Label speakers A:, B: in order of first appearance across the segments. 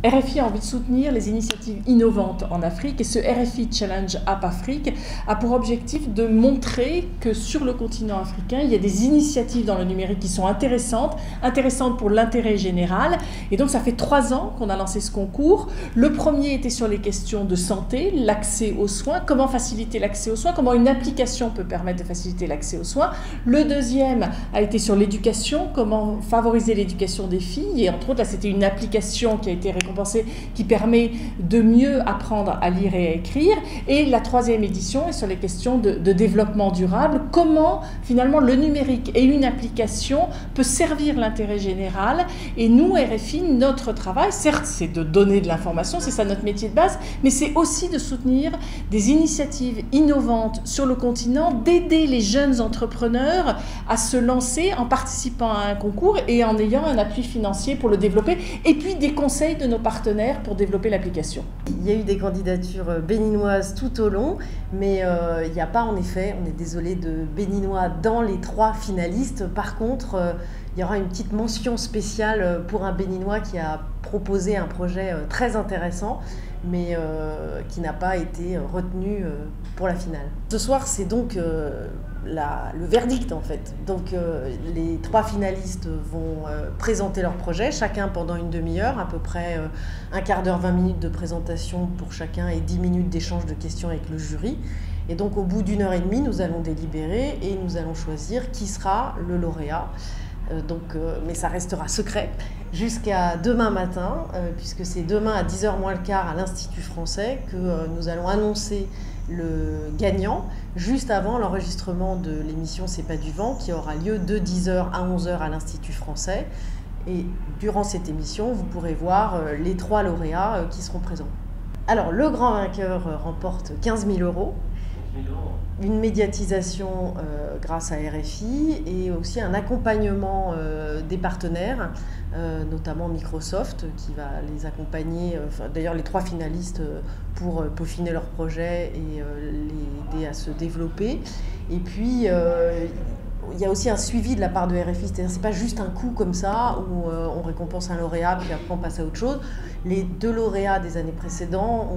A: RFI a envie de soutenir les initiatives innovantes en Afrique et ce RFI Challenge App Afrique a pour objectif de montrer que sur le continent africain, il y a des initiatives dans le numérique qui sont intéressantes pour l'intérêt général. Et donc ça fait 3 ans qu'on a lancé ce concours. Le premier était sur les questions de santé, l'accès aux soins, comment faciliter l'accès aux soins, comment une application peut permettre de faciliter l'accès aux soins. Le deuxième a été sur l'éducation, comment favoriser l'éducation des filles. Et entre autres, là c'était une application qui a été récompensée qui permet de mieux apprendre à lire et à écrire. Et la troisième édition est sur les questions de développement durable. Comment finalement le numérique et une application peut servir l'intérêt général. Et nous, RFI, notre travail, certes, c'est de donner de l'information, c'est ça notre métier de base, mais c'est aussi de soutenir des initiatives innovantes sur le continent, d'aider les jeunes entrepreneurs à se lancer en participant à un concours et en ayant un appui financier pour le développer, et puis des conseils de nos partenaires pour développer l'application.
B: Il y a eu des candidatures béninoises tout au long, mais il n'y a pas en effet, on est désolé, de béninois dans les 3 finalistes. Par contre, il y aura une petite mention spéciale pour un béninois qui a proposé un projet très intéressant, mais qui n'a pas été retenu pour la finale. Ce soir, c'est donc le verdict en fait. Donc les 3 finalistes vont présenter leur projet, chacun pendant une demi-heure, à peu près un quart d'heure, 20 minutes de présentation pour chacun et 10 minutes d'échange de questions avec le jury. Et donc au bout d'1 heure et demie, nous allons délibérer et nous allons choisir qui sera le lauréat. Mais ça restera secret jusqu'à demain matin, puisque c'est demain à 10h moins le quart à l'Institut français que nous allons annoncer le gagnant, juste avant l'enregistrement de l'émission C'est pas du vent, qui aura lieu de 10h à 11h à l'Institut français. Et durant cette émission, vous pourrez voir les 3 lauréats qui seront présents. Alors, le grand vainqueur remporte 15 000 €. Une médiatisation grâce à RFI et aussi un accompagnement des partenaires, notamment Microsoft qui va les accompagner, d'ailleurs les 3 finalistes pour peaufiner leur projet et les aider à se développer. Et puis il y a aussi un suivi de la part de RFI, c'est-à-dire c'est pas juste un coup comme ça où on récompense un lauréat puis après on passe à autre chose. Les 2 lauréats des années précédentes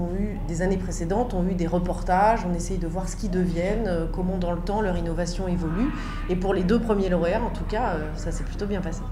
B: ont eu des reportages, on essaye de voir ce qu'ils deviennent, comment dans le temps leur innovation évolue. Et pour les 2 premiers lauréats, en tout cas, ça s'est plutôt bien passé.